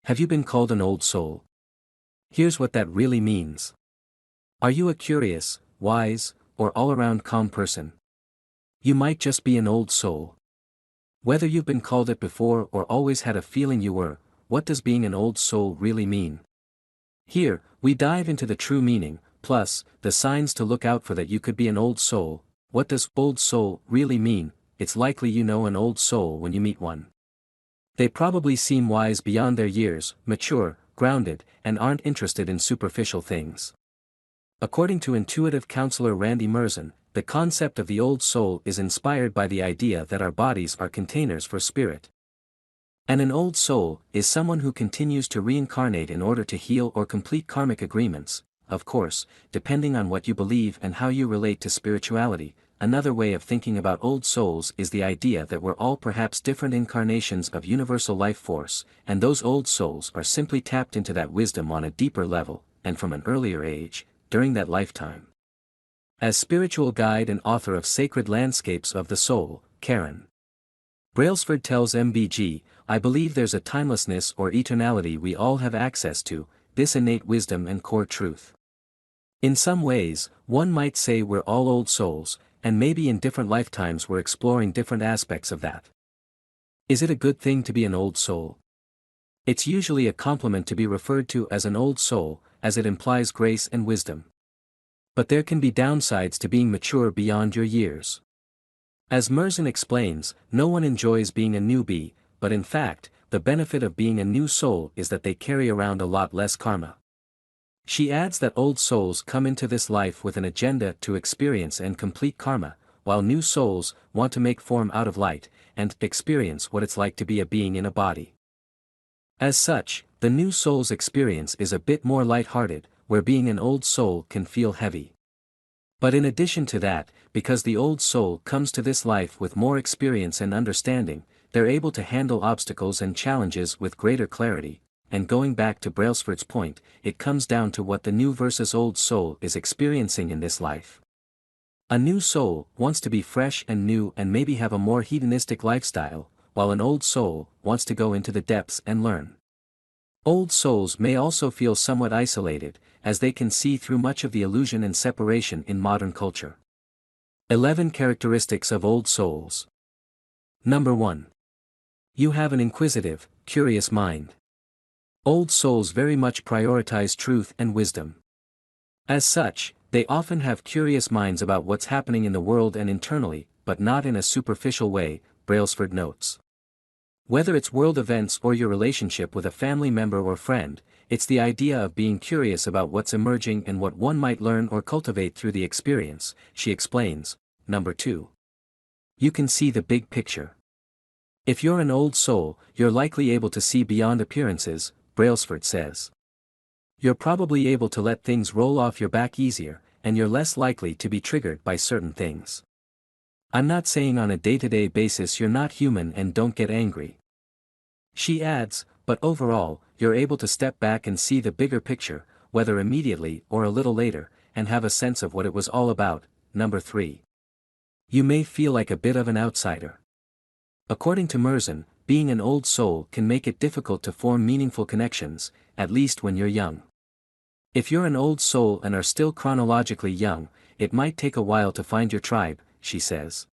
Have you been called an old soul? Here's what that really means. Are you a curious, wise, or all-around calm person? You might just be an old soul. Whether you've been called it before or always had a feeling you were, what does being an old soul really mean? Here, we dive into the true meaning, plus, the signs to look out for that you could be an old soul. What does old soul really mean? It's likely you know an old soul when you meet one. They probably seem wise beyond their years, mature, grounded, and aren't interested in superficial things. According to intuitive counselor Randy Merzen, the concept of the old soul is inspired by the idea that our bodies are containers for spirit. And an old soul is someone who continues to reincarnate in order to heal or complete karmic agreements, of course, depending on what you believe and how you relate to spirituality. Another way of thinking about old souls is the idea that we're all perhaps different incarnations of universal life force, and those old souls are simply tapped into that wisdom on a deeper level, and from an earlier age, during that lifetime. As spiritual guide and author of Sacred Landscapes of the Soul, Karen Brailsford tells MBG, I believe there's a timelessness or eternality we all have access to, this innate wisdom and core truth. In some ways, one might say we're all old souls, and maybe in different lifetimes we're exploring different aspects of that. Is it a good thing to be an old soul? It's usually a compliment to be referred to as an old soul, as it implies grace and wisdom. But there can be downsides to being mature beyond your years. As Merzen explains, no one enjoys being a newbie, but in fact, the benefit of being a new soul is that they carry around a lot less karma. She adds that old souls come into this life with an agenda to experience and complete karma, while new souls want to make form out of light, and experience what it's like to be a being in a body. As such, the new soul's experience is a bit more light-hearted, where being an old soul can feel heavy. But in addition to that, because the old soul comes to this life with more experience and understanding, they're able to handle obstacles and challenges with greater clarity. And going back to Brailsford's point, it comes down to what the new versus old soul is experiencing in this life. A new soul wants to be fresh and new and maybe have a more hedonistic lifestyle, while an old soul wants to go into the depths and learn. Old souls may also feel somewhat isolated, as they can see through much of the illusion and separation in modern culture. 11 Characteristics of Old Souls. Number 1. You have an inquisitive, curious mind. Old souls very much prioritize truth and wisdom. As such, they often have curious minds about what's happening in the world and internally, but not in a superficial way, Brailsford notes. Whether it's world events or your relationship with a family member or friend, it's the idea of being curious about what's emerging and what one might learn or cultivate through the experience, she explains. Number 2. You can see the big picture. If you're an old soul, you're likely able to see beyond appearances, Brailsford says. You're probably able to let things roll off your back easier, and you're less likely to be triggered by certain things. I'm not saying on a day-to-day basis you're not human and don't get angry. She adds, but overall, you're able to step back and see the bigger picture, whether immediately or a little later, and have a sense of what it was all about. Number 3. You may feel like a bit of an outsider. According to Merzen, being an old soul can make it difficult to form meaningful connections, at least when you're young. If you're an old soul and are still chronologically young, it might take a while to find your tribe, she says.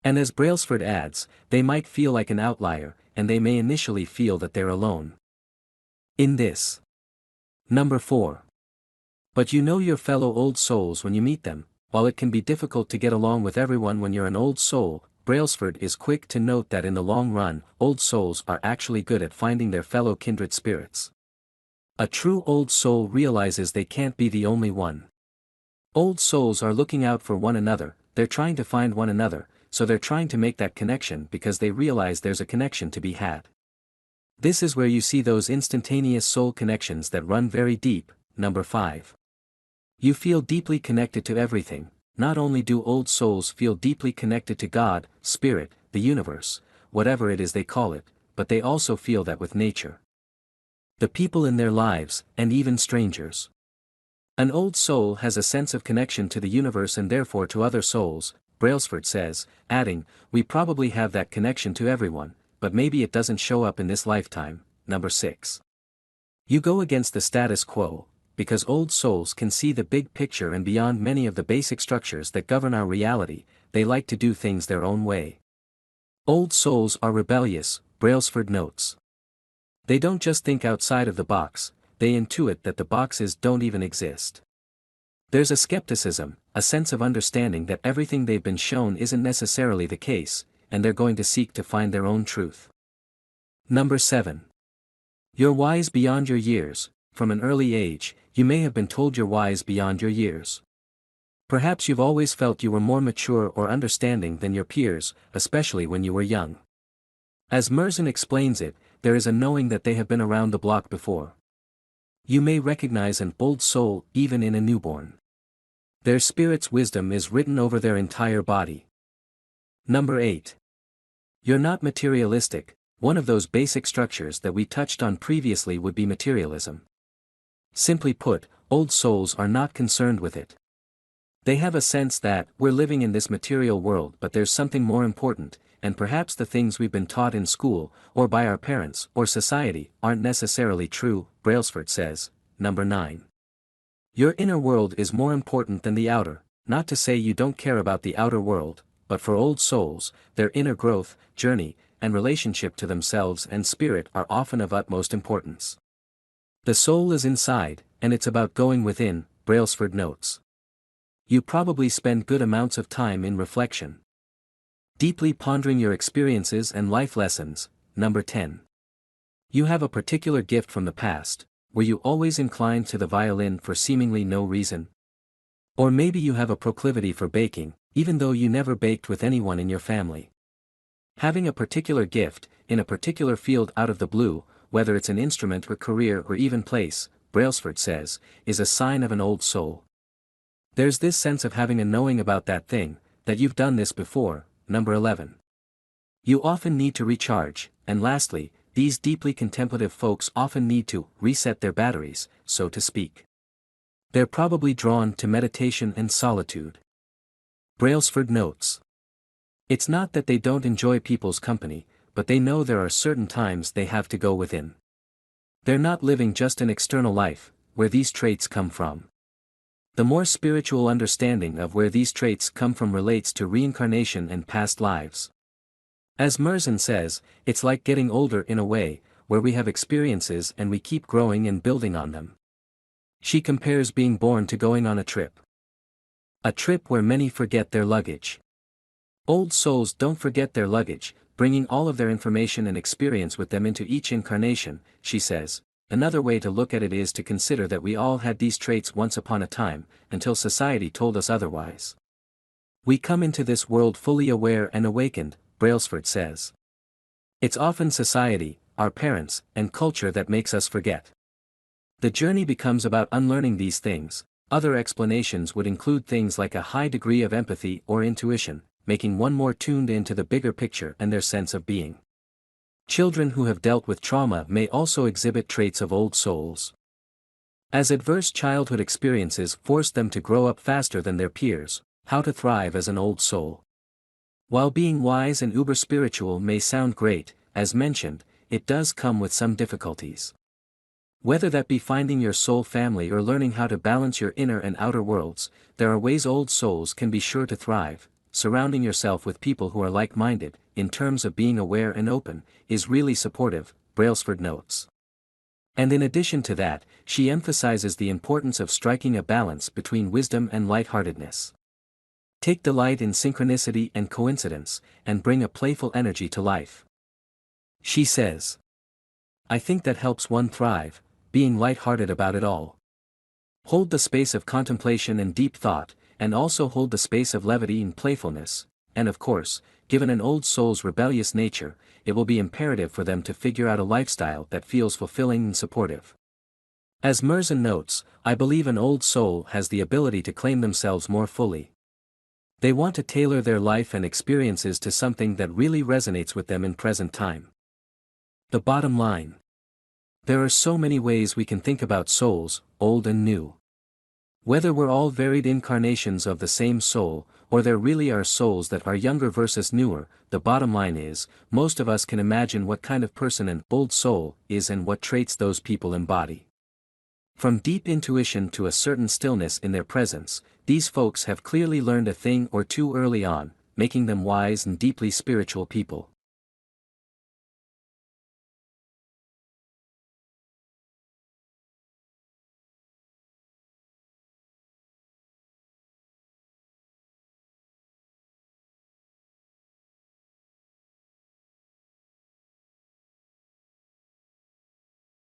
And as Brailsford adds, they might feel like an outlier, and they may initially feel that they're alone in this. Number 4. But you know your fellow old souls when you meet them. While it can be difficult to get along with everyone when you're an old soul, Brailsford is quick to note that in the long run, old souls are actually good at finding their fellow kindred spirits. A true old soul realizes they can't be the only one. Old souls are looking out for one another, they're trying to find one another, so they're trying to make that connection because they realize there's a connection to be had. This is where you see those instantaneous soul connections that run very deep. Number 5. You feel deeply connected to everything. Not only do old souls feel deeply connected to God, Spirit, the universe, whatever it is they call it, but they also feel that with nature, the people in their lives, and even strangers. An old soul has a sense of connection to the universe and therefore to other souls, Brailsford says, adding, we probably have that connection to everyone, but maybe it doesn't show up in this lifetime. Number 6. You go against the status quo, because old souls can see the big picture and beyond many of the basic structures that govern our reality. They like to do things their own way. Old souls are rebellious, Brailsford notes. They don't just think outside of the box, they intuit that the boxes don't even exist. There's a skepticism, a sense of understanding that everything they've been shown isn't necessarily the case, and they're going to seek to find their own truth. Number 7. You're wise beyond your years. From an early age, you may have been told you're wise beyond your years. Perhaps you've always felt you were more mature or understanding than your peers, especially when you were young. As Merzen explains it, there is a knowing that they have been around the block before. You may recognize an old soul even in a newborn. Their spirit's wisdom is written over their entire body. Number 8. You're not materialistic. One of those basic structures that we touched on previously would be materialism. Simply put, old souls are not concerned with it. They have a sense that we're living in this material world, but there's something more important, and perhaps the things we've been taught in school, or by our parents, or society, aren't necessarily true, Brailsford says. Number 9. Your inner world is more important than the outer, not to say you don't care about the outer world, but for old souls, their inner growth, journey, and relationship to themselves and spirit are often of utmost importance. The soul is inside, and it's about going within, Brailsford notes. You probably spend good amounts of time in reflection, deeply pondering your experiences and life lessons. Number 10. You have a particular gift from the past. Were you always inclined to the violin for seemingly no reason? Or maybe you have a proclivity for baking, even though you never baked with anyone in your family. Having a particular gift, in a particular field out of the blue, whether it's an instrument or career or even place, Brailsford says, is a sign of an old soul. There's this sense of having a knowing about that thing, that you've done this before. Number 11. You often need to recharge, and lastly, these deeply contemplative folks often need to reset their batteries, so to speak. They're probably drawn to meditation and solitude. Brailsford notes. It's not that they don't enjoy people's company, but they know there are certain times they have to go within. They're not living just an external life, where these traits come from. The more spiritual understanding of where these traits come from relates to reincarnation and past lives. As Merzen says, it's like getting older in a way, where we have experiences and we keep growing and building on them. She compares being born to going on a trip. A trip where many forget their luggage. Old souls don't forget their luggage, bringing all of their information and experience with them into each incarnation, she says. Another way to look at it is to consider that we all had these traits once upon a time, until society told us otherwise. We come into this world fully aware and awakened, Brailsford says. It's often society, our parents, and culture that makes us forget. The journey becomes about unlearning these things. Other explanations would include things like a high degree of empathy or intuition, making one more tuned into the bigger picture and their sense of being. Children who have dealt with trauma may also exhibit traits of old souls. As adverse childhood experiences force them to grow up faster than their peers, how to thrive as an old soul. While being wise and uber-spiritual may sound great, as mentioned, it does come with some difficulties. Whether that be finding your soul family or learning how to balance your inner and outer worlds, there are ways old souls can be sure to thrive. Surrounding yourself with people who are like-minded, in terms of being aware and open, is really supportive, Brailsford notes. And in addition to that, she emphasizes the importance of striking a balance between wisdom and lightheartedness. Take delight in synchronicity and coincidence, and bring a playful energy to life. She says, I think that helps one thrive, being lighthearted about it all. Hold the space of contemplation and deep thought, and also hold the space of levity and playfulness, and of course, given an old soul's rebellious nature, it will be imperative for them to figure out a lifestyle that feels fulfilling and supportive. As Merzen notes, I believe an old soul has the ability to claim themselves more fully. They want to tailor their life and experiences to something that really resonates with them in present time. The bottom line. There are so many ways we can think about souls, old and new. Whether we're all varied incarnations of the same soul, Or there really are souls that are younger versus newer. The bottom line is, most of us can imagine what kind of person an old soul is and what traits those people embody. From deep intuition to a certain stillness in their presence, these folks have clearly learned a thing or two early on, making them wise and deeply spiritual people.